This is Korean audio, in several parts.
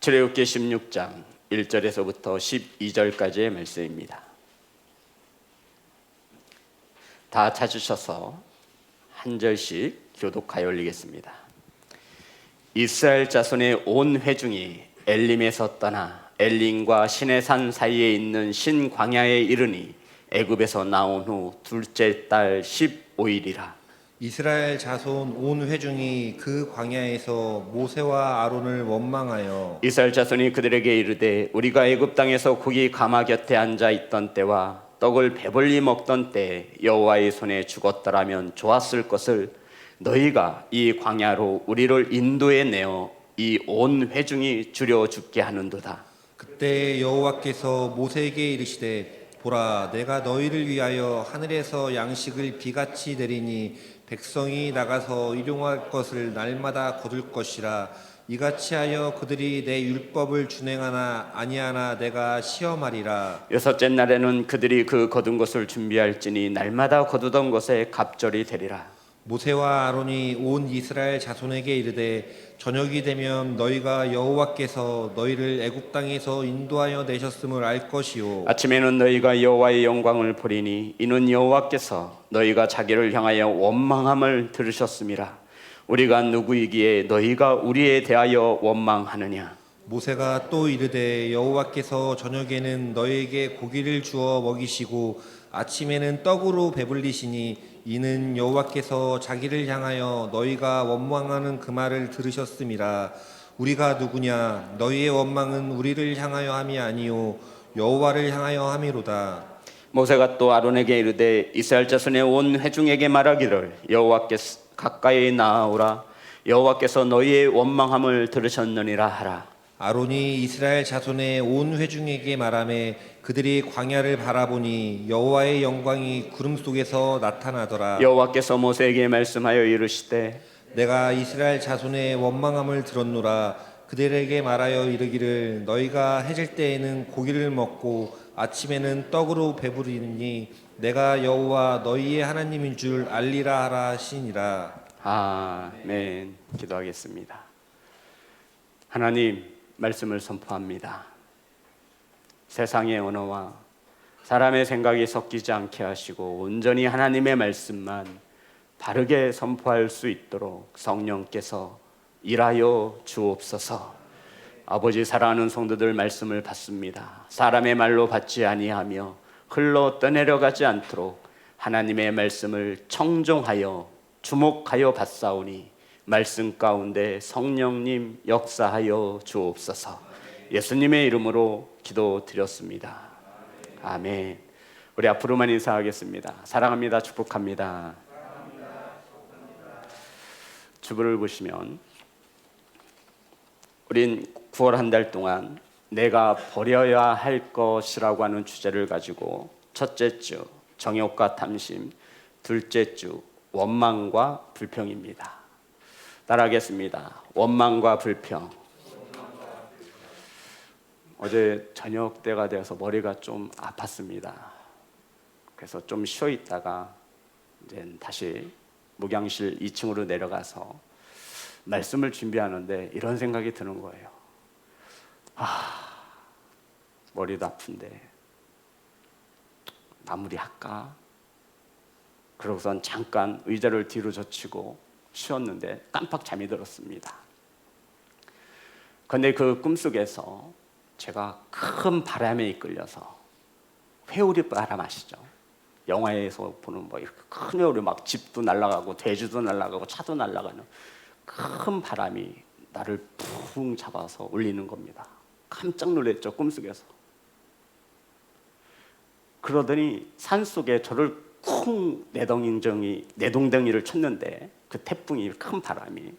출애굽기 16장 1절에서부터 12절까지의 말씀입니다. 다 찾으셔서 한 절씩 교독하여 올리겠습니다. 이스라엘 자손의 온 회중이 엘림에서 떠나 엘림과 시내산 사이에 있는 신광야에 이르니 애굽에서 나온 후 둘째 달 15일이라. 이스라엘 자손 온 회중이 그 광야에서 모세와 아론을 원망하여 이스라엘 자손이 그들에게 이르되 우리가 애굽 땅에서 고기 가마 곁에 앉아 있던 때와 떡을 배불리 먹던 때 여호와의 손에 죽었더라면 좋았을 것을 너희가 이 광야로 우리를 인도해 내어 이 온 회중이 주려 죽게 하는도다. 그때 여호와께서 모세에게 이르시되 보라 내가 너희를 위하여 하늘에서 양식을 비같이 내리니 백성이 나가서 일용할 것을 날마다 거둘 것이라. 이같이 하여 그들이 내 율법을 준행하나 아니하나 내가 시험하리라. 여섯째 날에는 그들이 그 거둔 것을 준비할지니 날마다 거두던 것에 갑절이 되리라. 모세와 아론이 온 이스라엘 자손에게 이르되 저녁이 되면 너희가 여호와께서 너희를 애굽 땅에서 인도하여 내셨음을 알 것이요 아침에는 너희가 여호와의 영광을 보리니 이는 여호와께서 너희가 자기를 향하여 원망함을 들으셨음이라. 우리가 누구이기에 너희가 우리에 대하여 원망하느냐. 모세가 또 이르되 여호와께서 저녁에는 너희에게 고기를 주어 먹이시고 아침에는 떡으로 배불리시니 이는 여호와께서 자기를 향하여 너희가 원망하는 그 말을 들으셨음이라. 우리가 누구냐. 너희의 원망은 우리를 향하여 함이 아니요 여호와를 향하여 함이로다. 모세가 또 아론에게 이르되 이스라엘 자손의 온 회중에게 말하기를 여호와께서 가까이 나아오라. 여호와께서 너희의 원망함을 들으셨느니라 하라. 아론이 이스라엘 자손의 온 회중에게 말하매 그들이 광야를 바라보니 여호와의 영광이 구름 속에서 나타나더라. 여호와께서 모세에게 말씀하여 이르시되 내가 이스라엘 자손의 원망함을 들었노라. 그들에게 말하여 이르기를 너희가 해질 때에는 고기를 먹고 아침에는 떡으로 배부르니 내가 여호와 너희의 하나님인 줄 알리라 하라 하시니라. 아멘. 기도하겠습니다. 하나님, 말씀을 선포합니다. 세상의 언어와 사람의 생각이 섞이지 않게 하시고 온전히 하나님의 말씀만 바르게 선포할 수 있도록 성령께서 일하여 주옵소서. 아버지, 사랑하는 성도들 말씀을 받습니다. 사람의 말로 받지 아니하며 흘러 떠내려가지 않도록 하나님의 말씀을 청종하여 주목하여 받사오니 말씀 가운데 성령님 역사하여 주옵소서. 예수님의 이름으로 기도드렸습니다. 아멘. 우리 앞으로만 인사하겠습니다. 사랑합니다. 축복합니다. 주부를 보시면 우린 9월 한 달 동안 내가 버려야 할 것이라고 하는 주제를 가지고 첫째 주 정욕과 탐심, 둘째 주 원망과 불평입니다. 따라하겠습니다. 원망과 불평. 어제 저녁 때가 되어서 머리가 좀 아팠습니다. 그래서 좀 쉬어 있다가 이제 다시 목양실 2층으로 내려가서 말씀을 준비하는데 이런 생각이 드는 거예요. 머리도 아픈데 마무리할까? 그러고선 잠깐 의자를 뒤로 젖히고 쉬었는데 깜빡 잠이 들었습니다. 그런데 그 꿈속에서 제가 큰 바람에 이끌려서, 회오리 바람 아시죠? 영화에서 보는 뭐 이렇게 큰 회오리, 막 집도 날아가고 돼지도 날아가고 차도 날아가는 큰 바람이 나를 푹 잡아서 올리는 겁니다. 깜짝 놀랐죠, 꿈속에서. 그러더니 산속에 저를 쿵 내동댕이를 쳤는데 그 태풍이, 큰 바람이,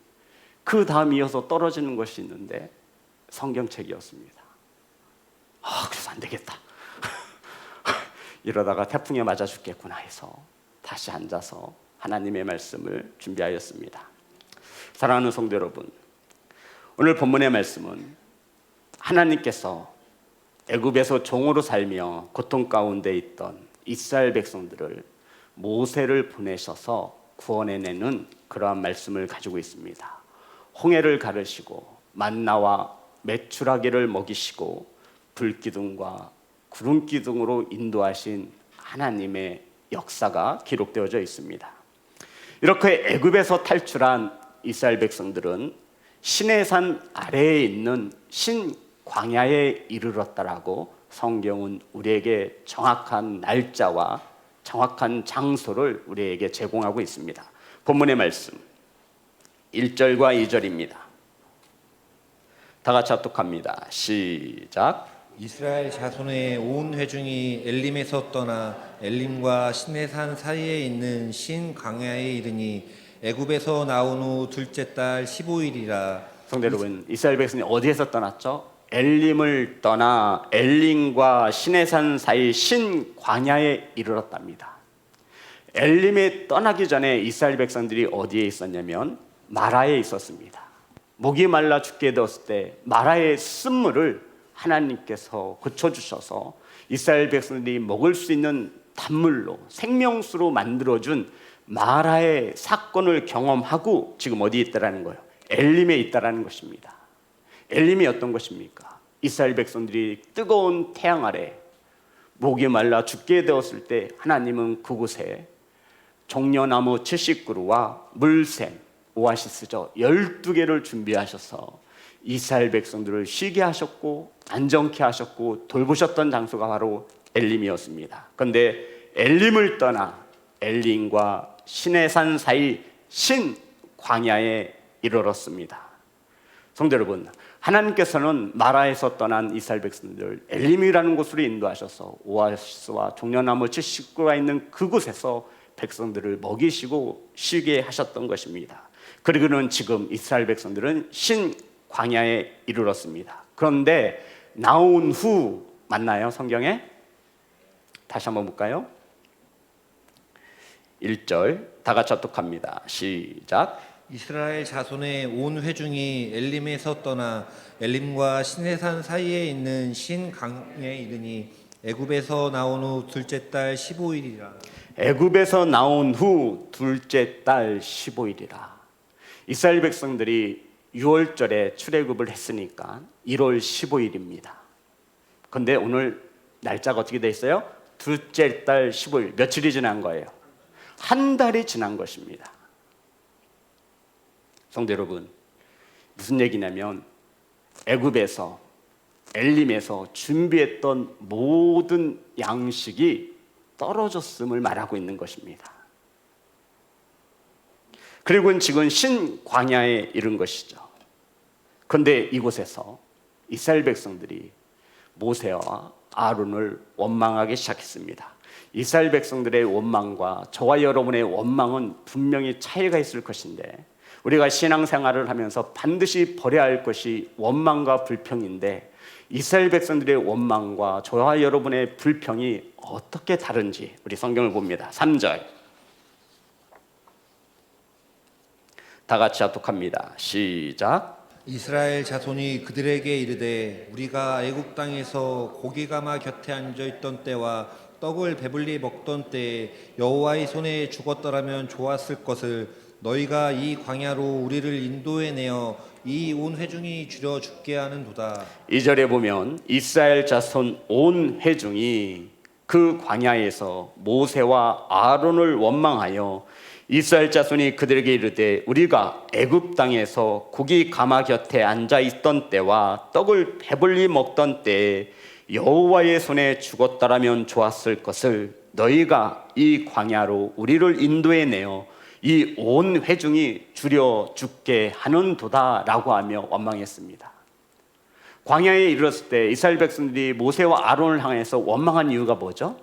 그 다음 이어서 떨어지는 것이 있는데 성경책이었습니다. 그래서 안 되겠다. 이러다가 태풍에 맞아 죽겠구나 해서 다시 앉아서 하나님의 말씀을 준비하였습니다. 사랑하는 성도 여러분, 오늘 본문의 말씀은 하나님께서 애굽에서 종으로 살며 고통 가운데 있던 이스라엘 백성들을 모세를 보내셔서 구원해내는 그러한 말씀을 가지고 있습니다. 홍해를 가르시고 만나와 메추라기를 먹이시고 불기둥과 구름기둥으로 인도하신 하나님의 역사가 기록되어져 있습니다. 이렇게 애굽에서 탈출한 이스라엘 백성들은 시내산 아래에 있는 신광야에 이르렀다라고 성경은 우리에게 정확한 날짜와 정확한 장소를 우리에게 제공하고 있습니다. 본문의 말씀 1절과 2절입니다. 다 같이 합독합니다. 시작. 이스라엘 자손의 온 회중이 엘림에서 떠나 엘림과 시내산 사이에 있는 신 광야에 이르니 애굽에서 나온 후 둘째 달 15일이라. 성도 여러분, 이스라엘 백성이 어디에서 떠났죠? 엘림을 떠나 엘림과 시내산 사이 신 광야에 이르렀답니다. 엘림에 떠나기 전에 이스라엘 백성들이 어디에 있었냐면 마라에 있었습니다. 목이 말라 죽게 되었을 때 마라의 쓴물을 하나님께서 고쳐주셔서 이스라엘 백성들이 먹을 수 있는 단물로 생명수로 만들어준 마라의 사건을 경험하고 지금 어디에 있다라는 거예요? 엘림에 있다라는 것입니다. 엘림이 어떤 것입니까? 이스라엘 백성들이 뜨거운 태양 아래 목이 말라 죽게 되었을 때 하나님은 그곳에 종려나무 70그루와 물샘, 오아시스죠, 12개를 준비하셔서 이스라엘 백성들을 쉬게 하셨고 안정케 하셨고 돌보셨던 장소가 바로 엘림이었습니다. 그런데 엘림을 떠나 엘림과 시내산 사이 신 광야에 이르렀습니다. 성도 여러분, 하나님께서는 마라에서 떠난 이스라엘 백성들 엘림이라는 곳으로 인도하셔서 오아시스와 종려나무 70그루가 있는 그곳에서 백성들을 먹이시고 쉬게 하셨던 것입니다. 그리고는 지금 이스라엘 백성들은 신 광야에 이르렀습니다. 그런데 나온 후 맞나요? 성경에? 다시 한번 볼까요? 1절 다 같이 합독합니다. 시작. 이스라엘 자손의 온 회중이 엘림에서 떠나 엘림과 시내산 사이에 있는 신 광야에 이르니 애굽에서 나온 후 둘째 달 15일이라. 애굽에서 나온 후 둘째 달 15일이라. 이스라엘 백성들이 6월절에 출애굽을 했으니까 1월 15일입니다. 그런데 오늘 날짜가 어떻게 돼 있어요? 둘째 달 15일. 며칠이 지난 거예요? 한 달이 지난 것입니다. 성도 여러분, 무슨 얘기냐면 애굽에서 엘림에서 준비했던 모든 양식이 떨어졌음을 말하고 있는 것입니다. 그리고 지금 신광야에 이른 것이죠. 그런데 이곳에서 이스라엘 백성들이 모세와 아론을 원망하기 시작했습니다. 이스라엘 백성들의 원망과 저와 여러분의 원망은 분명히 차이가 있을 것인데 우리가 신앙생활을 하면서 반드시 버려야 할 것이 원망과 불평인데 이스라엘 백성들의 원망과 저와 여러분의 불평이 어떻게 다른지 우리 성경을 봅니다. 3절 다 같이 합독합니다. 시작. 이스라엘 자손이 그들에게 이르되 우리가 애굽 땅에서 고기 가마 곁에 앉아 있던 때와 떡을 배불리 먹던 때에 여호와의 손에 죽었더라면 좋았을 것을 너희가 이 광야로 우리를 인도해 내어 이 온 회중이 줄여 죽게 하는도다. 2절에 보면 이스라엘 자손 온 회중이 그 광야에서 모세와 아론을 원망하여 이스라엘 자손이 그들에게 이르되 우리가 애굽 땅에서 고기 가마 곁에 앉아 있던 때와 떡을 배불리 먹던 때에 여호와의 손에 죽었더라면 좋았을 것을 너희가 이 광야로 우리를 인도해 내어 이 온 회중이 줄여 죽게 하는도다라고 하며 원망했습니다. 광야에 이르렀을 때 이스라엘 백성들이 모세와 아론을 향해서 원망한 이유가 뭐죠?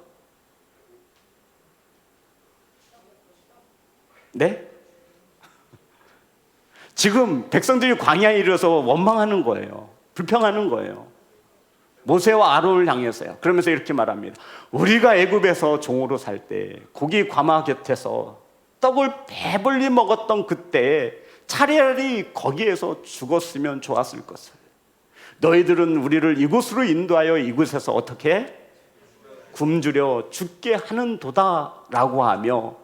네? 지금 백성들이 광야에 이르러서 원망하는 거예요. 불평하는 거예요. 모세와 아론을 향해서요. 그러면서 이렇게 말합니다. 우리가 애굽에서 종으로 살 때 고기 가마 곁에서 떡을 배불리 먹었던 그때 차라리 거기에서 죽었으면 좋았을 것을. 너희들은 우리를 이곳으로 인도하여 이곳에서 어떻게 굶주려 죽게 하는도다라고 하며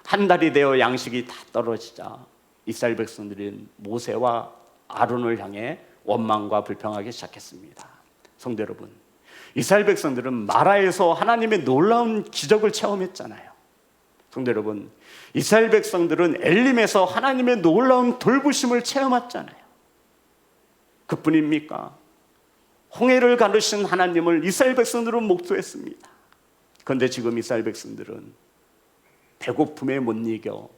한 달이 되어 양식이 다 떨어지자 이스라엘 백성들은 모세와 아론을 향해 원망과 불평하기 시작했습니다. 성도 여러분, 이스라엘 백성들은 마라에서 하나님의 놀라운 기적을 체험했잖아요. 성도 여러분, 이스라엘 백성들은 엘림에서 하나님의 놀라운 돌보심을 체험했잖아요. 그뿐입니까? 홍해를 가르신 하나님을 이스라엘 백성들은 목도했습니다. 그런데 지금 이스라엘 백성들은 배고픔에 못 이겨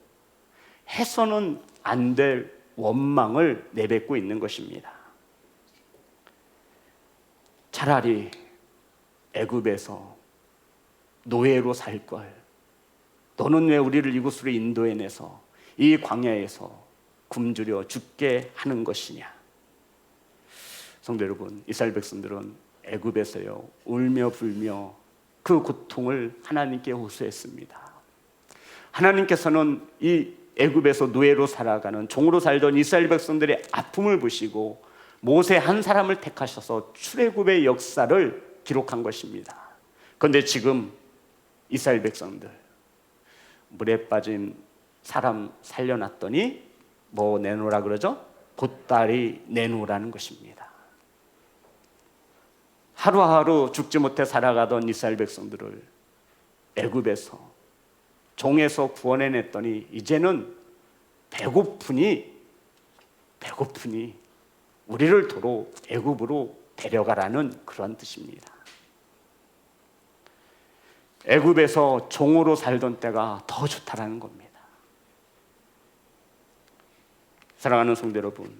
해서는 안 될 원망을 내뱉고 있는 것입니다. 차라리 애굽에서 노예로 살 걸, 너는 왜 우리를 이곳으로 인도해내서 이 광야에서 굶주려 죽게 하는 것이냐. 성도 여러분, 이스라엘 백성들은 애굽에서요 울며 불며 그 고통을 하나님께 호소했습니다. 하나님께서는 이 애굽에서 노예로 살아가는 종으로 살던 이스라엘 백성들의 아픔을 보시고 모세 한 사람을 택하셔서 출애굽의 역사를 기록한 것입니다. 그런데 지금 이스라엘 백성들 물에 빠진 사람 살려놨더니 뭐 내놓으라 그러죠? 보따리 내놓으라는 것입니다. 하루하루 죽지 못해 살아가던 이스라엘 백성들을 애굽에서 종에서 구원해냈더니 이제는 배고프니 우리를 도로 애굽으로 데려가라는 그런 뜻입니다. 애굽에서 종으로 살던 때가 더 좋다라는 겁니다. 사랑하는 성도 여러분,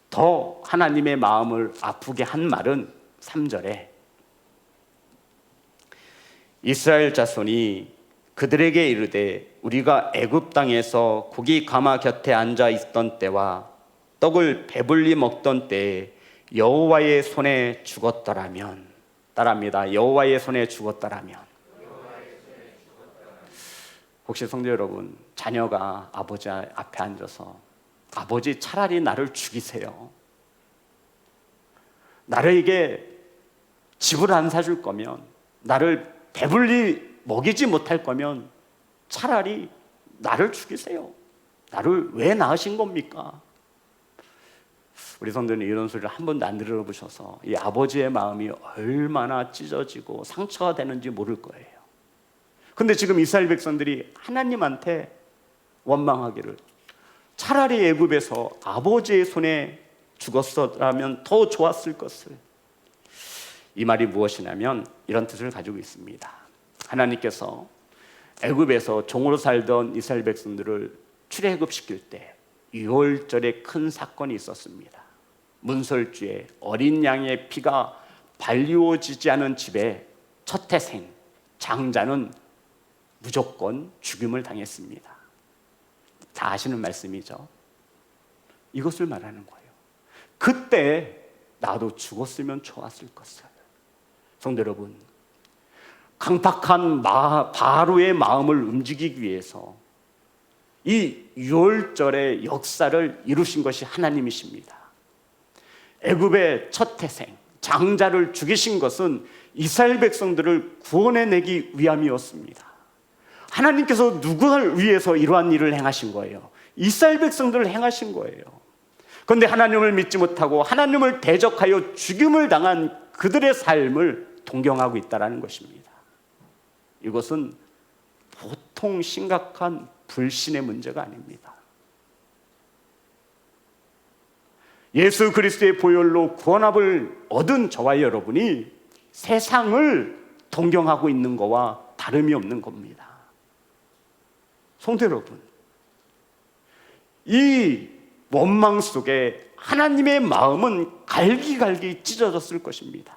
더 하나님의 마음을 아프게 한 말은 3절에 이스라엘 자손이 그들에게 이르되 우리가 애굽 땅에서 고기 가마 곁에 앉아 있던 때와 떡을 배불리 먹던 때에 여호와의 손에 죽었더라면, 따라합니다. 여호와의 손에 죽었더라면. 혹시 성도 여러분, 자녀가 아버지 앞에 앉아서 아버지 차라리 나를 죽이세요, 나에게 집을 안 사줄 거면, 나를 배불리 먹이지 못할 거면 차라리 나를 죽이세요, 나를 왜 낳으신 겁니까? 우리 성도는 이런 소리를 한 번도 안 들어보셔서 이 아버지의 마음이 얼마나 찢어지고 상처가 되는지 모를 거예요. 근데 지금 이스라엘 백성들이 하나님한테 원망하기를 차라리 애굽에서 아버지의 손에 죽었더라면 더 좋았을 것을. 이 말이 무엇이냐면 이런 뜻을 가지고 있습니다. 하나님께서 애굽에서 종으로 살던 이스라엘 백성들을 출애굽시킬 때 유월절에 큰 사건이 있었습니다. 문설주에 어린 양의 피가 발리워지지 않은 집에 첫 태생 장자는 무조건 죽임을 당했습니다. 다 아시는 말씀이죠. 이것을 말하는 거예요. 그때 나도 죽었으면 좋았을 것을. 성도 여러분, 강팍한 바로의 마음을 움직이기 위해서 이 유월절의 역사를 이루신 것이 하나님이십니다. 애굽의 첫 태생 장자를 죽이신 것은 이스라엘 백성들을 구원해내기 위함이었습니다. 하나님께서 누구를 위해서 이러한 일을 행하신 거예요? 이스라엘 백성들을 행하신 거예요. 그런데 하나님을 믿지 못하고 하나님을 대적하여 죽임을 당한 그들의 삶을 동경하고 있다는 것입니다. 이것은 보통 심각한 불신의 문제가 아닙니다. 예수 그리스도의 보혈로 구원함을 얻은 저와 여러분이 세상을 동경하고 있는 것과 다름이 없는 겁니다. 성도 여러분, 이 원망 속에 하나님의 마음은 갈기갈기 찢어졌을 것입니다.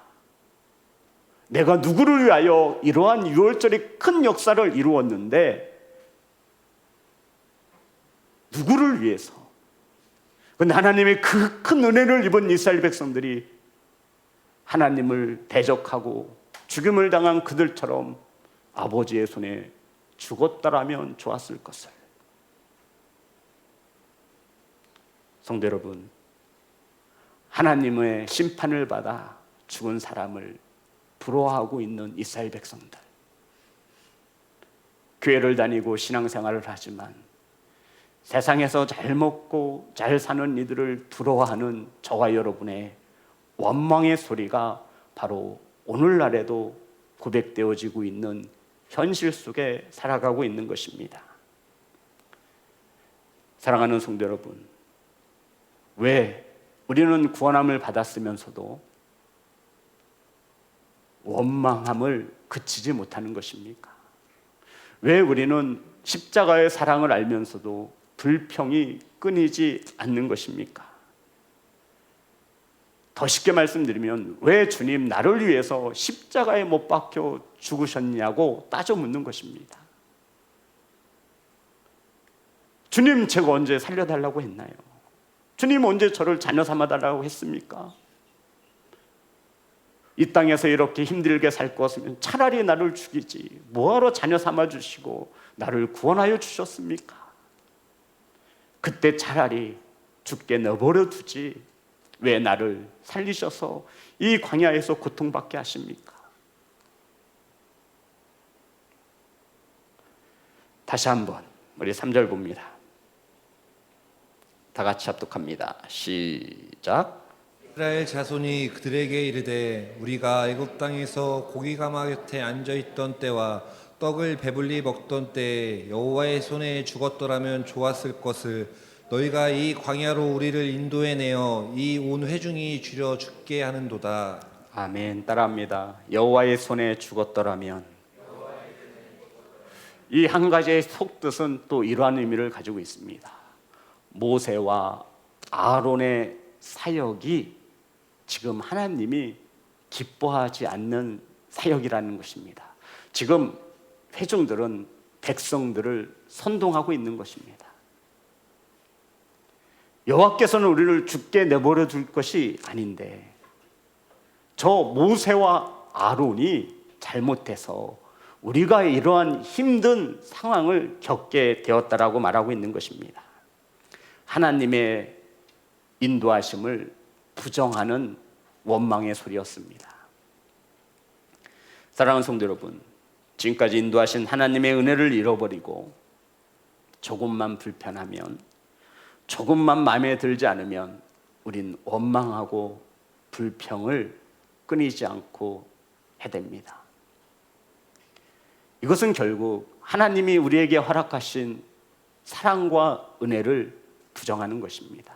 내가 누구를 위하여 이러한 유월절의 큰 역사를 이루었는데 누구를 위해서? 그런데 하나님의 그 큰 은혜를 입은 이스라엘 백성들이 하나님을 대적하고 죽임을 당한 그들처럼 아버지의 손에 죽었더라면 좋았을 것을. 성도 여러분, 하나님의 심판을 받아 죽은 사람을 부러워하고 있는 이스라엘 백성들, 교회를 다니고 신앙생활을 하지만 세상에서 잘 먹고 잘 사는 이들을 부러워하는 저와 여러분의 원망의 소리가 바로 오늘날에도 고백되어지고 있는 현실 속에 살아가고 있는 것입니다. 사랑하는 성도 여러분, 왜 우리는 구원함을 받았으면서도 원망함을 그치지 못하는 것입니까? 왜 우리는 십자가의 사랑을 알면서도 불평이 끊이지 않는 것입니까? 더 쉽게 말씀드리면 왜 주님 나를 위해서 십자가에 못 박혀 죽으셨냐고 따져 묻는 것입니다. 주님, 제가 언제 살려달라고 했나요? 주님, 언제 저를 자녀 삼아달라고 했습니까? 이 땅에서 이렇게 힘들게 살 것이면 차라리 나를 죽이지 뭐하러 자녀 삼아주시고 나를 구원하여 주셨습니까? 그때 차라리 죽게 내버려 두지 왜 나를 살리셔서 이 광야에서 고통받게 하십니까? 다시 한번 우리 3절 봅니다. 다 같이 합독합니다. 시작. 이스라엘 자손이 그들에게 이르되 우리가 애굽 땅에서 고기 가마 곁에 앉아 있던 때와 떡을 배불리 먹던 때에 여호와의 손에 죽었더라면 좋았을 것을 너희가 이 광야로 우리를 인도해 내어 이 온 회중이 줄여 죽게 하는도다. 아멘. 따라합니다. 여호와의 손에 죽었더라면. 이 한 가지의 속뜻은 또 이러한 의미를 가지고 있습니다. 모세와 아론의 사역이 지금 하나님이 기뻐하지 않는 사역이라는 것입니다. 지금 회중들은 백성들을 선동하고 있는 것입니다. 여호와께서는 우리를 죽게 내버려 둘 것이 아닌데 저 모세와 아론이 잘못해서 우리가 이러한 힘든 상황을 겪게 되었다라고 말하고 있는 것입니다. 하나님의 인도하심을 부정하는 원망의 소리였습니다. 사랑하는 성도 여러분, 지금까지 인도하신 하나님의 은혜를 잃어버리고 조금만 불편하면, 조금만 마음에 들지 않으면 우린 원망하고 불평을 끊이지 않고 해댑니다. 이것은 결국 하나님이 우리에게 허락하신 사랑과 은혜를 부정하는 것입니다.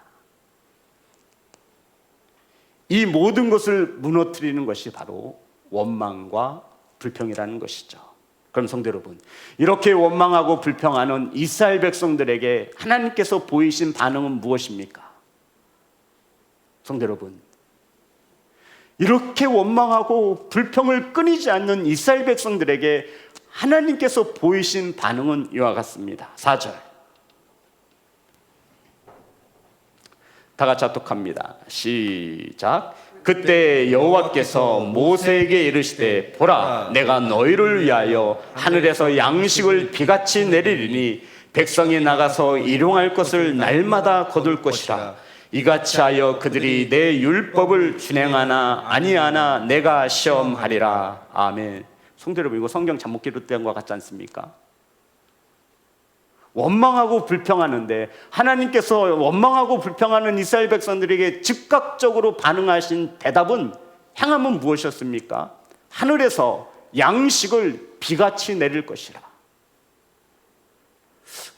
이 모든 것을 무너뜨리는 것이 바로 원망과 불평이라는 것이죠. 그럼 성도 여러분, 이렇게 원망하고 불평하는 이스라엘 백성들에게 하나님께서 보이신 반응은 무엇입니까? 성도 여러분, 이렇게 원망하고 불평을 끊이지 않는 이스라엘 백성들에게 하나님께서 보이신 반응은 이와 같습니다. 4절 다 같이 합독합니다. 시작. 그때 여호와께서 모세에게 이르시되 보라, 내가 너희를 위하여 하늘에서 양식을 비같이 내리리니 백성이 나가서 일용할 것을 날마다 거둘 것이라. 이같이 하여 그들이 내 율법을 준행하나 아니하나 내가 시험하리라. 아멘. 성도 여러분, 이거 성경 잘못 기록된 것 같지 않습니까? 원망하고 불평하는데 하나님께서 원망하고 불평하는 이스라엘 백성들에게 즉각적으로 반응하신 대답은, 행함은 무엇이었습니까? 하늘에서 양식을 비같이 내릴 것이라.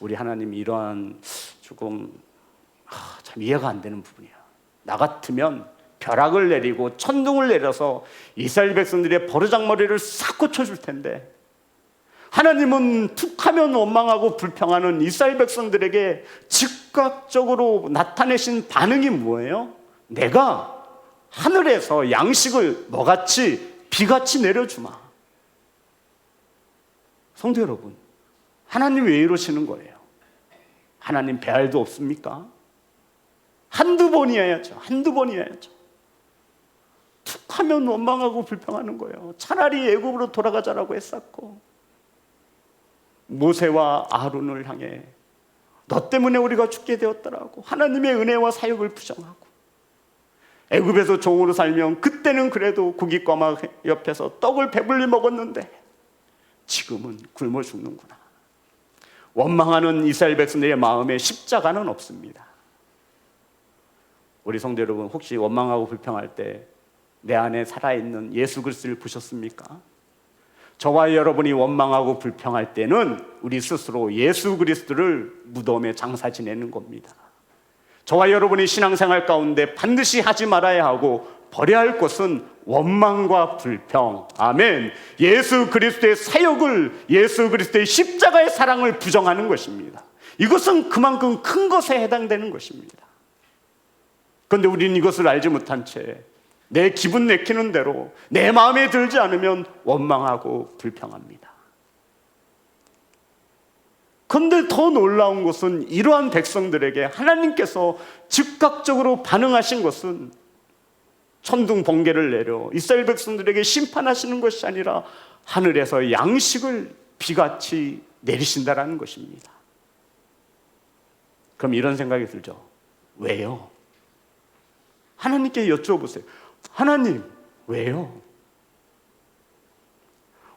우리 하나님이 이러한 조금 참 이해가 안 되는 부분이야. 나 같으면 벼락을 내리고 천둥을 내려서 이스라엘 백성들의 버르장머리를 싹 고쳐줄 텐데 하나님은 툭하면 원망하고 불평하는 이스라엘 백성들에게 즉각적으로 나타내신 반응이 뭐예요? 내가 하늘에서 양식을 너같이 비같이 내려주마. 성도 여러분, 하나님 왜 이러시는 거예요? 하나님 배알도 없습니까? 한두 번이어야죠. 한두 번이어야죠. 툭하면 원망하고 불평하는 거예요. 차라리 애굽으로 돌아가자라고 했었고, 모세와 아론을 향해 너 때문에 우리가 죽게 되었더라고 하나님의 은혜와 사역을 부정하고, 애굽에서 종으로 살면 그때는 그래도 고깃가마 옆에서 떡을 배불리 먹었는데 지금은 굶어 죽는구나. 원망하는 이스라엘 백성들의 마음에 십자가는 없습니다. 우리 성도 여러분, 혹시 원망하고 불평할 때 내 안에 살아있는 예수 그리스도를 보셨습니까? 저와 여러분이 원망하고 불평할 때는 우리 스스로 예수 그리스도를 무덤에 장사 지내는 겁니다. 저와 여러분이 신앙생활 가운데 반드시 하지 말아야 하고 버려야 할 것은 원망과 불평. 아멘. 예수 그리스도의 사역을, 예수 그리스도의 십자가의 사랑을 부정하는 것입니다. 이것은 그만큼 큰 것에 해당되는 것입니다. 그런데 우리는 이것을 알지 못한 채 내 기분 내키는 대로 내 마음에 들지 않으면 원망하고 불평합니다. 그런데 더 놀라운 것은 이러한 백성들에게 하나님께서 즉각적으로 반응하신 것은 천둥 번개를 내려 이스라엘 백성들에게 심판하시는 것이 아니라 하늘에서 양식을 비같이 내리신다라는 것입니다. 그럼 이런 생각이 들죠. 왜요? 하나님께 여쭤보세요. 하나님, 왜요?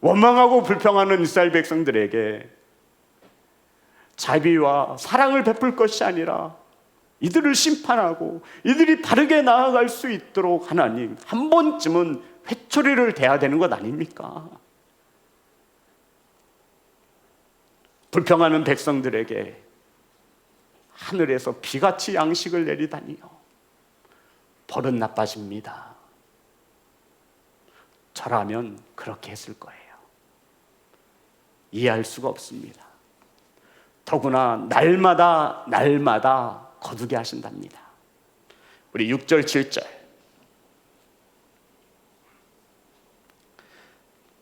원망하고 불평하는 이스라엘 백성들에게 자비와 사랑을 베풀 것이 아니라 이들을 심판하고 이들이 바르게 나아갈 수 있도록 하나님 한 번쯤은 회초리를 대야 되는 것 아닙니까? 불평하는 백성들에게 하늘에서 비같이 양식을 내리다니요. 버릇 나빠집니다. 저라면 그렇게 했을 거예요. 이해할 수가 없습니다. 더구나 날마다 거두게 하신답니다. 우리 6절 7절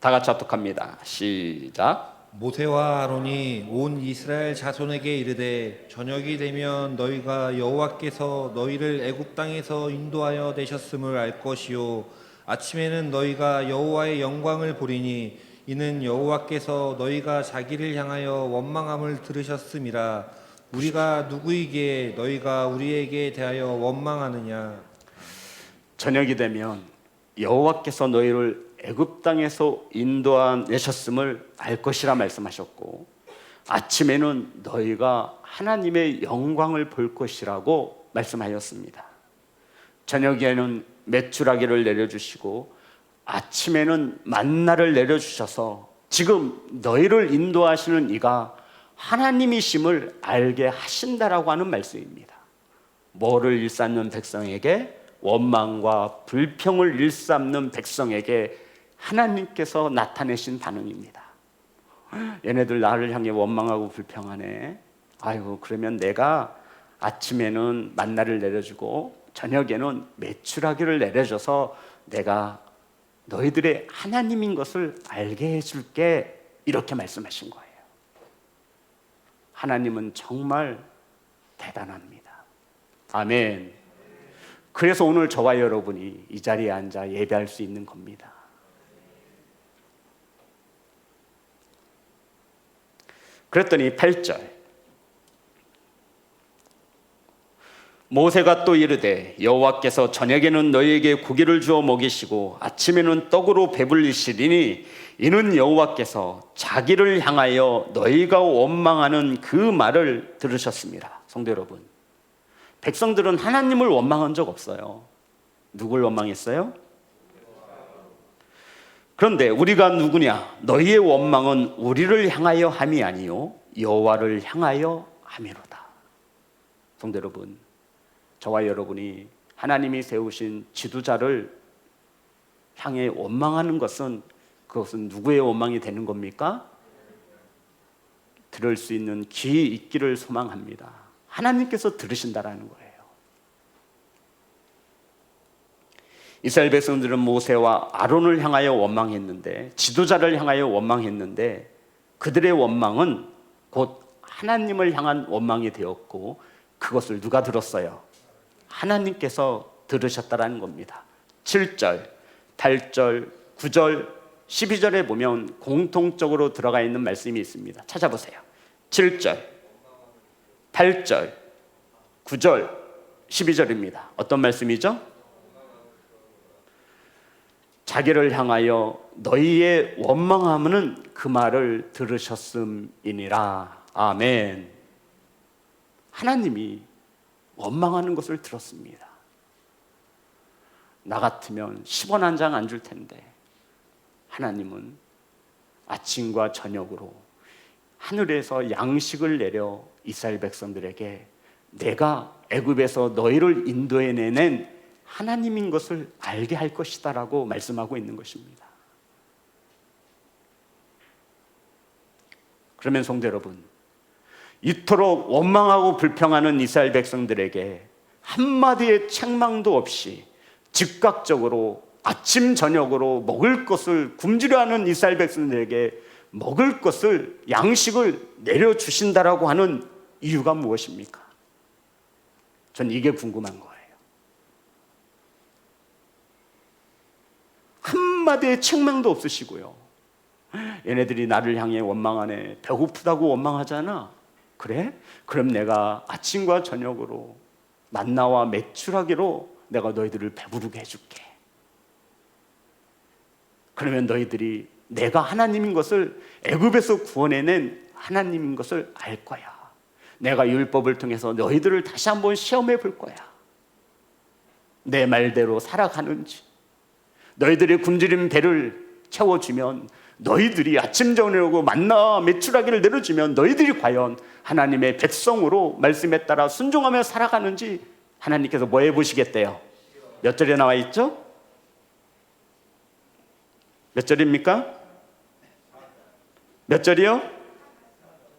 다 같이 합독합니다. 시작. 모세와 아론이 온 이스라엘 자손에게 이르되 저녁이 되면 너희가 여호와께서 너희를 애굽 땅에서 인도하여 내셨음을 알 것이요 아침에는 너희가 여호와의 영광을 보리니 이는 여호와께서 너희가 자기를 향하여 원망함을 들으셨음이라. 우리가 누구이기에 너희가 우리에게 대하여 원망하느냐. 저녁이 되면 여호와께서 너희를 애굽 땅에서 인도하내셨음을 알 것이라 말씀하셨고 아침에는 너희가 하나님의 영광을 볼 것이라고 말씀하셨습니다. 저녁에는 메추라기를 내려주시고 아침에는 만나를 내려주셔서 지금 너희를 인도하시는 이가 하나님이심을 알게 하신다라고 하는 말씀입니다. 뭐를 일삼는 백성에게? 원망과 불평을 일삼는 백성에게 하나님께서 나타내신 반응입니다. 얘네들 나를 향해 원망하고 불평하네. 아이고, 그러면 내가 아침에는 만나를 내려주고 저녁에는 메추라기를 내려줘서 내가 너희들의 하나님인 것을 알게 해줄게. 이렇게 말씀하신 거예요. 하나님은 정말 대단합니다. 아멘. 그래서 오늘 저와 여러분이 이 자리에 앉아 예배할 수 있는 겁니다. 그랬더니 8절 모세가 또 이르되 여호와께서 저녁에는 너희에게 고기를 주어 먹이시고 아침에는 떡으로 배불리시리니 이는 여호와께서 자기를 향하여 너희가 원망하는 그 말을 들으셨습니다. 성도 여러분, 백성들은 하나님을 원망한 적 없어요. 누굴 원망했어요? 그런데 우리가 누구냐? 너희의 원망은 우리를 향하여 함이 아니요 여호와를 향하여 함이로다. 성도 여러분, 저와 여러분이 하나님이 세우신 지도자를 향해 원망하는 것은 그것은 누구의 원망이 되는 겁니까? 들을 수 있는 귀 있기를 소망합니다. 하나님께서 들으신다라는 거예요. 이스라엘 백성들은 모세와 아론을 향하여 원망했는데, 지도자를 향하여 원망했는데 그들의 원망은 곧 하나님을 향한 원망이 되었고 그것을 누가 들었어요? 하나님께서 들으셨다라는 겁니다. 7절, 8절, 9절, 12절에 보면 공통적으로 들어가 있는 말씀이 있습니다. 찾아보세요. 7절, 8절, 9절, 12절입니다. 어떤 말씀이죠? 자기를 향하여 너희의 원망함은 그 말을 들으셨음이니라. 아멘. 하나님이 원망하는 것을 들었습니다. 나 같으면 10원 한 장 안 줄 텐데 하나님은 아침과 저녁으로 하늘에서 양식을 내려 이스라엘 백성들에게 내가 애굽에서 너희를 인도해내는 하나님인 것을 알게 할 것이다 라고 말씀하고 있는 것입니다. 그러면 성도 여러분, 이토록 원망하고 불평하는 이스라엘 백성들에게 한마디의 책망도 없이 즉각적으로 아침 저녁으로 먹을 것을 굶주려 하는 이스라엘 백성들에게 먹을 것을, 양식을 내려주신다라고 하는 이유가 무엇입니까? 전 이게 궁금한 거예요. 한마디의 책망도 없으시고요. 얘네들이 나를 향해 원망하네. 배고프다고 원망하잖아. 그래? 그럼 내가 아침과 저녁으로 만나와 메추라기로 내가 너희들을 배부르게 해줄게. 그러면 너희들이 내가 하나님인 것을, 애굽에서 구원해낸 하나님인 것을 알 거야. 내가 율법을 통해서 너희들을 다시 한번 시험해 볼 거야. 내 말대로 살아가는지, 너희들의 굶주린 배를 채워주면, 너희들이 아침 저녁으로 만나 메추라기를 내려주면 너희들이 과연 하나님의 백성으로 말씀에 따라 순종하며 살아가는지 하나님께서 뭐 해보시겠대요? 몇 절에 나와 있죠? 몇 절입니까? 몇 절이요?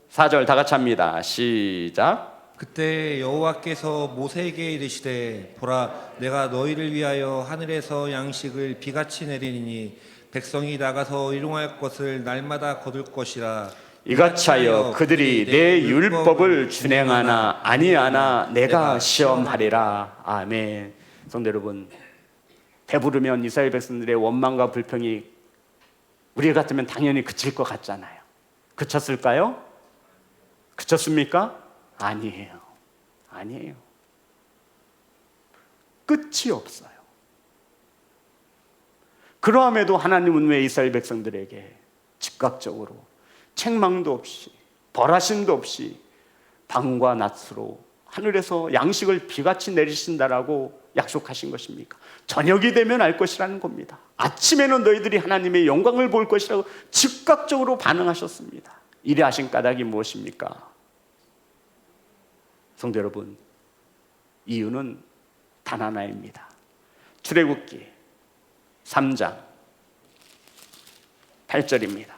4절 다 같이 합니다. 시작. 그때 여호와께서 모세에게 이르시되 보라 내가 너희를 위하여 하늘에서 양식을 비같이 내리니 백성이 나가서 일용할 것을 날마다 거둘 것이라. 이같이 하여 그들이 내 율법을 준행하나 아니하나 내가 시험하리라. 아멘. 성도 여러분, 배부르면 이스라엘 백성들의 원망과 불평이 우리 같으면 당연히 그칠 것 같잖아요. 그쳤을까요? 그쳤습니까? 아니에요. 아니에요. 끝이 없어요. 그러함에도 하나님은 왜 이스라엘 백성들에게 즉각적으로 책망도 없이 벌하심도 없이 밤과 낮으로 하늘에서 양식을 비같이 내리신다라고 약속하신 것입니까? 저녁이 되면 알 것이라는 겁니다. 아침에는 너희들이 하나님의 영광을 볼 것이라고 즉각적으로 반응하셨습니다. 이래 하신 까닭이 무엇입니까? 성도 여러분, 이유는 단 하나입니다. 출애굽기 3장 8절입니다.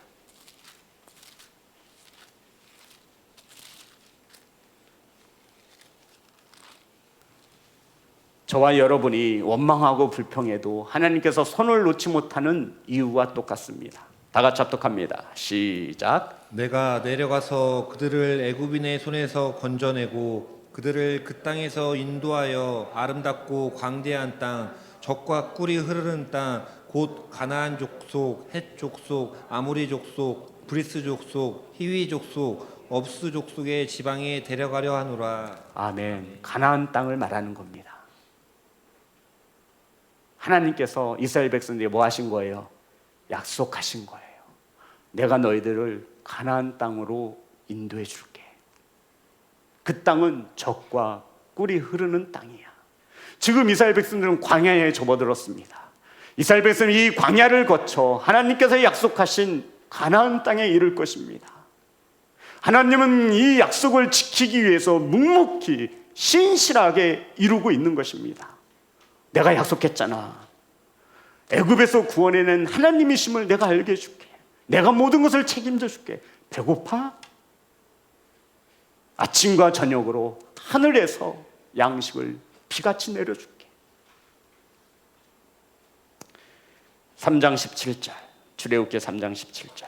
저와 여러분이 원망하고 불평해도 하나님께서 손을 놓지 못하는 이유와 똑같습니다. 다 같이 합독합니다. 시작. 내가 내려가서 그들을 애굽인의 손에서 건져내고 그들을 그 땅에서 인도하여 아름답고 광대한 땅, 젖과 꿀이 흐르는 땅, 곧 가나안 족속, 헷 족속, 아모리 족속, 브리스 족속, 히위 족속, 업스 족속의 지방에 데려가려 하노라. 아멘. 가나안 땅을 말하는 겁니다. 하나님께서 이스라엘 백성들이 뭐 하신 거예요? 약속하신 거예요. 내가 너희들을 가나안 땅으로 인도해 줄게. 그 땅은 젖과 꿀이 흐르는 땅이야. 지금 이스라엘 백성들은 광야에 접어들었습니다. 이스라엘 백성이 이 광야를 거쳐 하나님께서 약속하신 가나안 땅에 이를 것입니다. 하나님은 이 약속을 지키기 위해서 묵묵히 신실하게 이루고 있는 것입니다. 내가 약속했잖아. 애굽에서 구원해낸 하나님이심을 내가 알게 해줄게. 내가 모든 것을 책임져 줄게. 배고파? 아침과 저녁으로 하늘에서 양식을 비같이 내려줄게. 3장 17절, 출애굽기 3장 17절.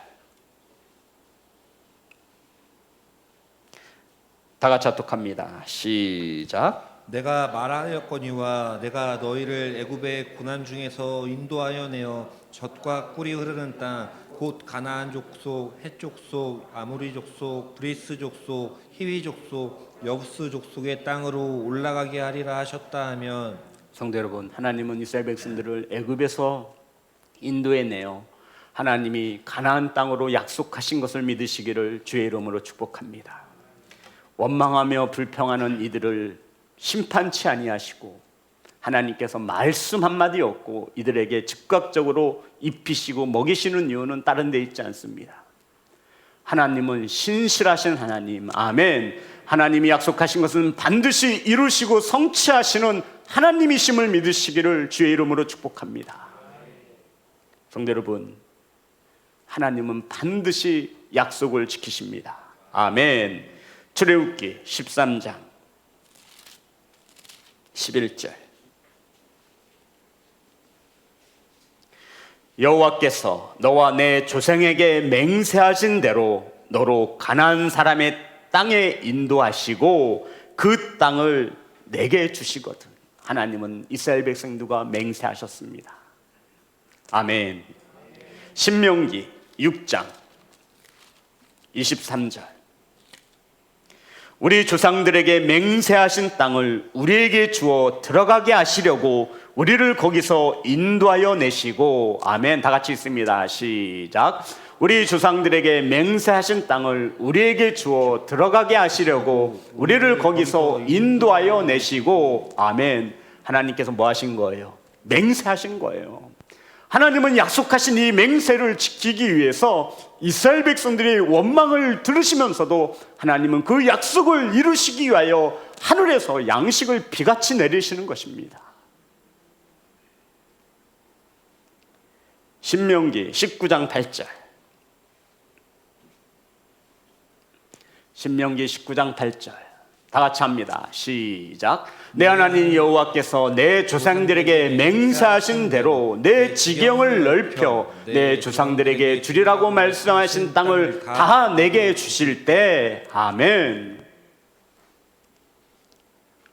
다 같이 합독합니다. 시작. 내가 말하였거니와 내가 너희를 애굽의 고난 중에서 인도하여 내어 젖과 꿀이 흐르는 땅, 곧 가나안 족속, 헷 족속, 아모리 족속, 브리스 족속, 히위 족속, 여부스 족속의 땅으로 올라가게 하리라 하셨다 하면. 성도 여러분, 하나님은 이스라엘 백성들을 애굽에서 인도해내어 하나님이 가나안 땅으로 약속하신 것을 믿으시기를 주의 이름으로 축복합니다. 원망하며 불평하는 이들을 심판치 아니하시고 하나님께서 말씀 한마디 없고 이들에게 즉각적으로 입히시고 먹이시는 이유는 다른 데 있지 않습니다. 하나님은 신실하신 하나님, 아멘. 하나님이 약속하신 것은 반드시 이루시고 성취하시는 하나님이심을 믿으시기를 주의 이름으로 축복합니다. 성도 여러분, 하나님은 반드시 약속을 지키십니다. 아멘. 출애굽기 13장 11절. 여호와께서 너와 내 조상에게 맹세하신 대로 너로 가나안 사람의 땅에 인도하시고 그 땅을 내게 주시거든. 하나님은 이스라엘 백성들과 맹세하셨습니다. 아멘. 신명기 6장 23절. 우리 조상들에게 맹세하신 땅을 우리에게 주어 들어가게 하시려고 우리를 거기서 인도하여 내시고, 아멘. 다 같이 있습니다. 시작. 우리 조상들에게 맹세하신 땅을 우리에게 주어 들어가게 하시려고 우리를 거기서 인도하여 내시고, 아멘. 하나님께서 뭐 하신 거예요? 맹세하신 거예요. 하나님은 약속하신 이 맹세를 지키기 위해서 이스라엘 백성들의 원망을 들으시면서도 하나님은 그 약속을 이루시기 위하여 하늘에서 양식을 비같이 내리시는 것입니다. 신명기 19장 8절. 신명기 19장 8절. 다 같이 합니다. 시작. 내 하나님 여호와께서 내 조상들에게 맹세하신 대로 내 지경을 넓혀 내 조상들에게 주리라고 말씀하신 땅을 다 내게 주실 때, 아멘.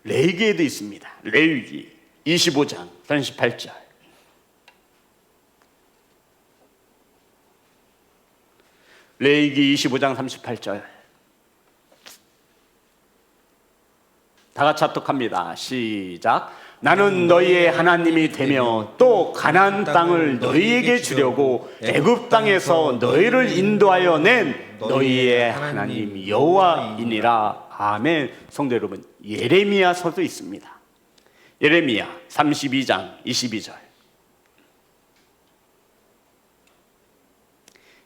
레위기에도 있습니다. 레위기 25장 38절. 레위기 25장 38절. 다 같이 합독합니다. 시작. 나는 너희의 하나님이 되며 또 가나안 땅을 너희에게 주려고 애굽 땅에서 너희를 인도하여 낸 너희의 하나님 여호와이니라. 아멘. 성도 여러분, 예레미야서도 있습니다. 예레미야 32장 22절.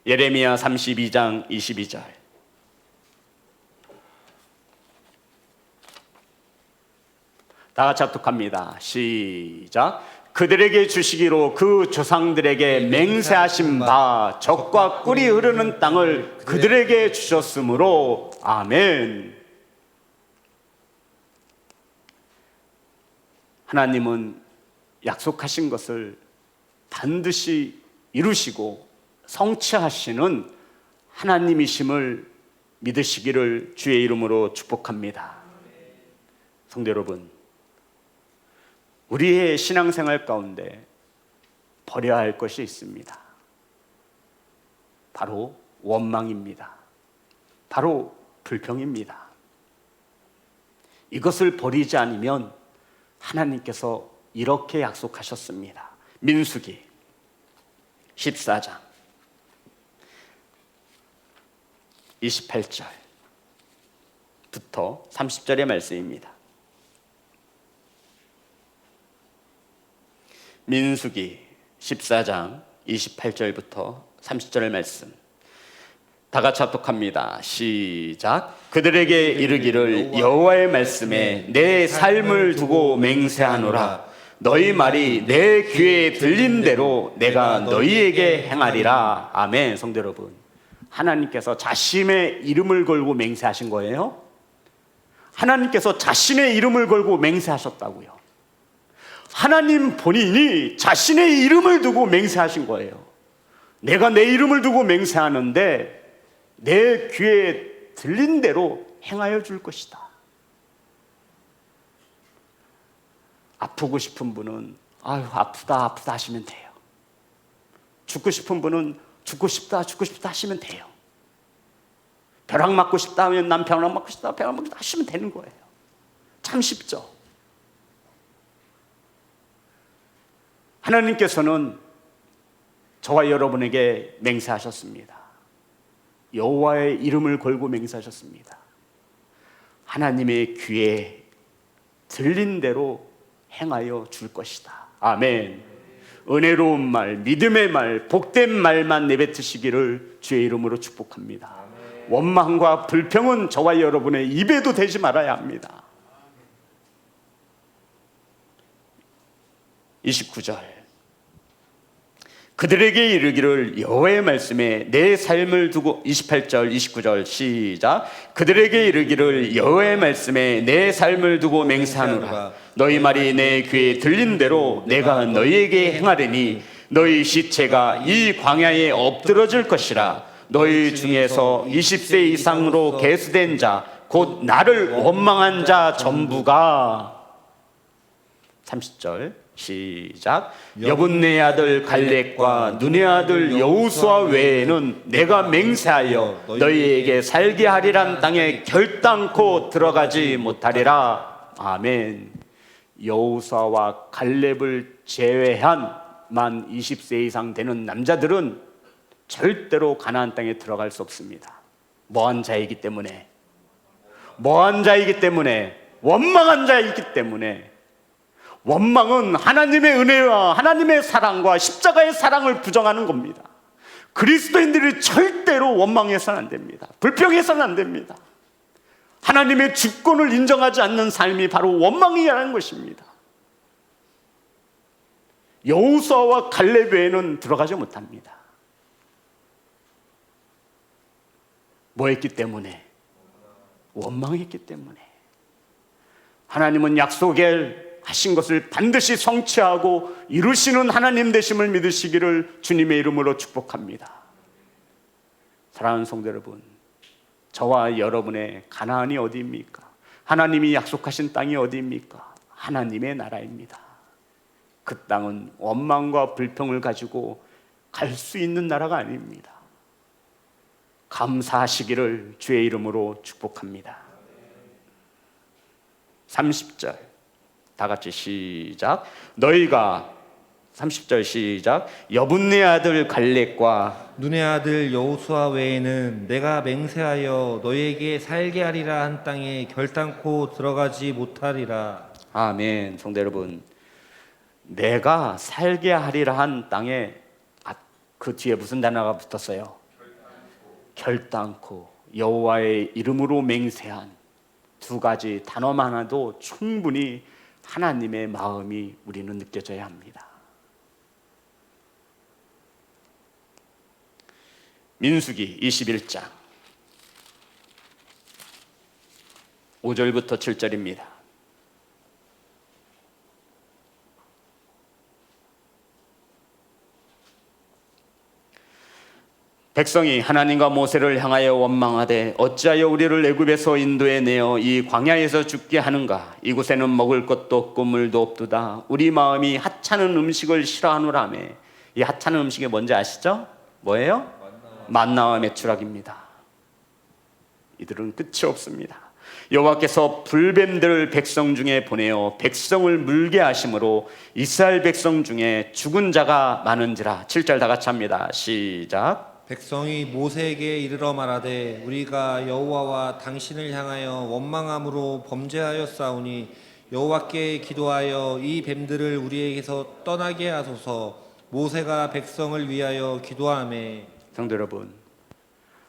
예레미야 32장 22절. 다 같이 합독합니다. 시작. 그들에게 주시기로 그 조상들에게 맹세하신 바 젖과 꿀이 흐르는 땅을 그들에게 주셨으므로, 아멘. 하나님은 약속하신 것을 반드시 이루시고 성취하시는 하나님이심을 믿으시기를 주의 이름으로 축복합니다. 성도 여러분, 우리의 신앙생활 가운데 버려야 할 것이 있습니다. 바로 원망입니다. 바로 불평입니다. 이것을 버리지 않으면 하나님께서 이렇게 약속하셨습니다. 민수기 14장 28절부터 30절의 말씀입니다. 민수기 14장 28절부터 30절의 말씀 다 같이 합독합니다. 시작. 그들에게 이르기를 여호와의 말씀에 내 삶을 두고 맹세하노라. 너희 말이 내 귀에 들린 대로 내가 너희에게 행하리라. 아멘. 성도 여러분, 하나님께서 자신의 이름을 걸고 맹세하신 거예요. 하나님께서 자신의 이름을 걸고 맹세하셨다고요. 하나님 본인이 자신의 이름을 두고 맹세하신 거예요. 내가 내 이름을 두고 맹세하는데 내 귀에 들린 대로 행하여 줄 것이다. 아프고 싶은 분은 아유 아프다 하시면 돼요. 죽고 싶은 분은 죽고 싶다 하시면 돼요. 벼락 맞고 싶다 하면 난 벼락 맞고 싶다 하시면 되는 거예요. 참 쉽죠. 하나님께서는 저와 여러분에게 맹세하셨습니다. 여호와의 이름을 걸고 맹세하셨습니다. 하나님의 귀에 들린 대로 행하여 줄 것이다. 아멘. 은혜로운 말, 믿음의 말, 복된 말만 내뱉으시기를 주의 이름으로 축복합니다. 원망과 불평은 저와 여러분의 입에도 대지 말아야 합니다. 29절, 그들에게 이르기를 여호와의 말씀에 내 삶을 두고, 28절 29절 시작. 그들에게 이르기를 여호와의 말씀에 내 삶을 두고 맹세하노라. 너희 말이 내 귀에 들린 대로 내가 너희에게 행하리니 너희 시체가 이 광야에 엎드러질 것이라. 너희 중에서 20세 이상으로 계수된 자 곧 나를 원망한 자 전부가, 30절 시작. 여분네 아들 갈렙과 눈의 아들 여호수아 외에는 내가 맹세하여 너희에게 살게 하리란 땅에 결단코 들어가지 못하리라. 아멘. 여호수아와 갈렙을 제외한 만 20세 이상 되는 남자들은 절대로 가나안 땅에 들어갈 수 없습니다. 뭐한 자이기 때문에, 뭐한 자이기 때문에, 원망한 자이기 때문에. 원망은 하나님의 은혜와 하나님의 사랑과 십자가의 사랑을 부정하는 겁니다. 그리스도인들이 절대로 원망해서는 안 됩니다. 불평해서는 안 됩니다. 하나님의 주권을 인정하지 않는 삶이 바로 원망이라는 것입니다. 여호수아와 갈렙 외에는 들어가지 못합니다. 뭐 했기 때문에? 원망했기 때문에. 하나님은 약속을 하신 것을 반드시 성취하고 이루시는 하나님 되심을 믿으시기를 주님의 이름으로 축복합니다. 사랑하는 성도 여러분, 저와 여러분의 가나안이 어디입니까? 하나님이 약속하신 땅이 어디입니까? 하나님의 나라입니다. 그 땅은 원망과 불평을 가지고 갈 수 있는 나라가 아닙니다. 감사하시기를 주의 이름으로 축복합니다. 30절 다 같이 시작. 너희가, 30절 시작. 여분네 아들 갈렙과 눈의 아들 여호수아 외에는 내가 맹세하여 너희에게 살게 하리라 한 땅에 결단코 들어가지 못하리라. 아멘. 성도 여러분, 내가 살게 하리라 한 땅에 그 뒤에 무슨 단어가 붙었어요? 결단코. 여호와의 이름으로 맹세한 두 가지 단어만 하나도 충분히 하나님의 마음이 우리는 느껴져야 합니다. 민수기 21장 5절부터 7절입니다. 백성이 하나님과 모세를 향하여 원망하되 어찌하여 우리를 애굽에서 인도해 내어 이 광야에서 죽게 하는가? 이곳에는 먹을 것도 없고 물도 없도다. 우리 마음이 하찮은 음식을 싫어하노라며. 이 하찮은 음식이 뭔지 아시죠? 뭐예요? 만나와 메추락입니다. 이들은 끝이 없습니다. 여호와께서 불뱀들을 백성 중에 보내어 백성을 물게 하심으로 이스라엘 백성 중에 죽은 자가 많은지라. 7절 다 같이 합니다. 시작. 백성이 모세에게 이르러 말하되 우리가 여호와와 당신을 향하여 원망함으로 범죄하였사오니 여호와께 기도하여 이 뱀들을 우리에게서 떠나게 하소서. 모세가 백성을 위하여 기도하매. 성도 여러분,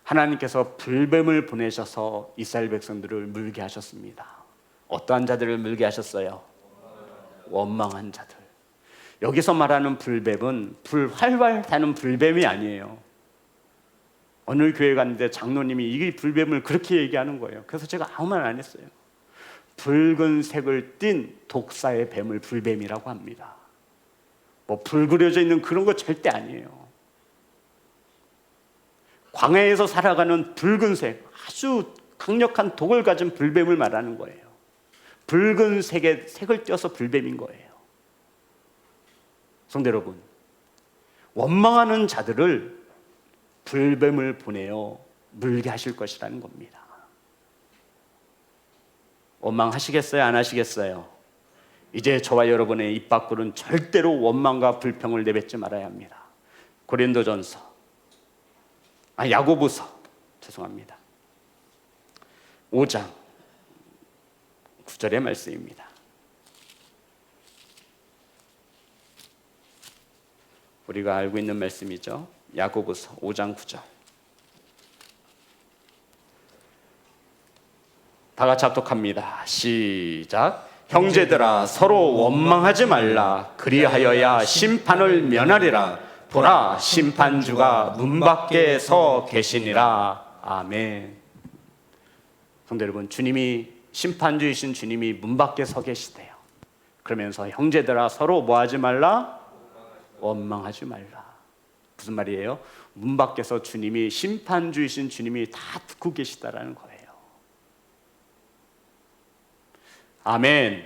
하나님께서 불뱀을 보내셔서 이스라엘 백성들을 물게 하셨습니다. 어떠한 자들을 물게 하셨어요? 원망한 자들. 여기서 말하는 불뱀은 활활 타는 불뱀이 아니에요. 어느 교회 갔는데 장로님이 이 불뱀을 그렇게 얘기하는 거예요. 그래서 제가 아무 말 안 했어요. 붉은색을 띤 독사의 뱀을 불뱀이라고 합니다. 뭐 불 그려져 있는 그런 거 절대 아니에요. 광야에서 살아가는 붉은색, 아주 강력한 독을 가진 불뱀을 말하는 거예요. 붉은색의 색을 띄어서 불뱀인 거예요. 성도 여러분, 원망하는 자들을 불뱀을 보내어 물게 하실 것이라는 겁니다. 원망하시겠어요? 안 하시겠어요? 이제 저와 여러분의 입 밖으로는 절대로 원망과 불평을 내뱉지 말아야 합니다. 야고보서 죄송합니다. 5장 9절의 말씀입니다. 우리가 알고 있는 말씀이죠. 야고보서 5장 9절. 다 같이 합독합니다. 시작. 형제들아 서로 원망하지 말라. 그리하여야 심판을 면하리라. 보라 심판주가 문 밖에 서 계시니라. 아멘. 성도 여러분, 주님이 심판주이신 주님이 문 밖에 서 계시대요. 그러면서 형제들아 서로 뭐하지 말라? 원망하지 말라. 무슨 말이에요? 문 밖에서 주님이 심판주이신 주님이 다 듣고 계시다라는 거예요. 아멘.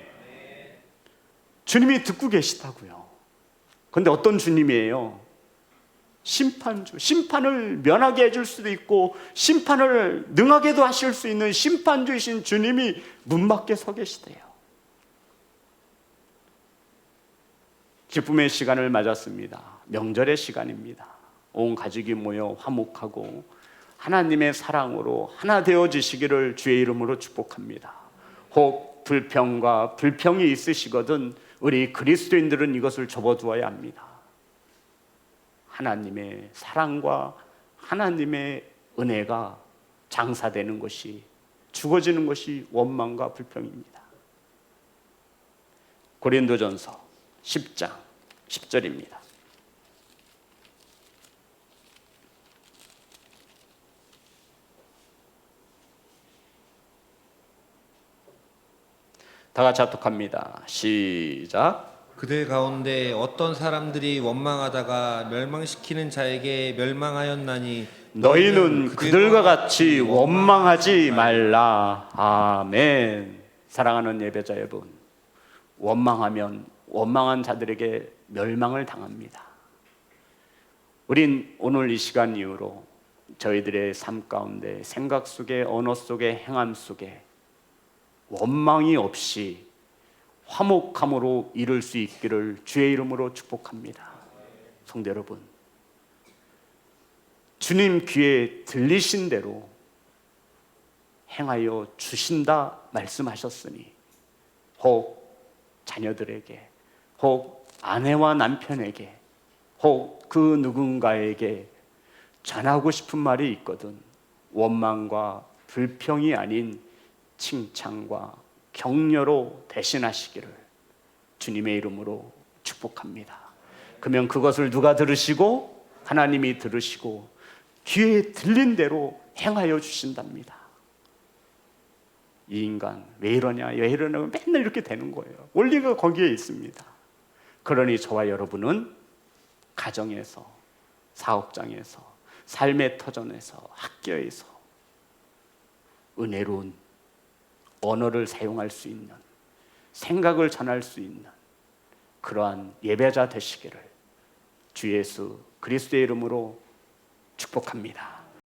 주님이 듣고 계시다고요. 그런데 어떤 주님이에요? 심판주. 심판을 면하게 해줄 수도 있고 심판을 능하게도 하실 수 있는 심판주이신 주님이 문 밖에 서 계시대요. 기쁨의 시간을 맞았습니다. 명절의 시간입니다. 온 가족이 모여 화목하고 하나님의 사랑으로 하나 되어지시기를 주의 이름으로 축복합니다. 혹 불평과 불평이 있으시거든 우리 그리스도인들은 이것을 접어두어야 합니다. 하나님의 사랑과 하나님의 은혜가 장사되는 것이, 죽어지는 것이 원망과 불평입니다. 고린도전서 10장 10절입니다. 다 같이 합독합니다. 시작. 그들 가운데 어떤 사람들이 원망하다가 멸망시키는 자에게 멸망하였나니 너희는 그들과 같이 원망하지 말라. 아멘. 사랑하는 예배자 여러분, 원망하면 원망한 자들에게 멸망을 당합니다. 우린 오늘 이 시간 이후로 저희들의 삶 가운데 생각 속에, 언어 속에, 행함 속에 원망이 없이 화목함으로 이룰 수 있기를 주의 이름으로 축복합니다. 성도 여러분, 주님 귀에 들리신 대로 행하여 주신다 말씀하셨으니 혹 자녀들에게, 혹 아내와 남편에게, 혹 그 누군가에게 전하고 싶은 말이 있거든 원망과 불평이 아닌 칭찬과 격려로 대신하시기를 주님의 이름으로 축복합니다. 그러면 그것을 누가 들으시고? 하나님이 들으시고 귀에 들린 대로 행하여 주신답니다. 이 인간 왜 이러냐, 왜 이러냐 맨날 이렇게 되는 거예요. 원리가 거기에 있습니다. 그러니 저와 여러분은 가정에서, 사업장에서, 삶의 터전에서, 학교에서 은혜로운 언어를 사용할 수 있는, 생각을 전할 수 있는 그러한 예배자 되시기를 주 예수 그리스도의 이름으로 축복합니다.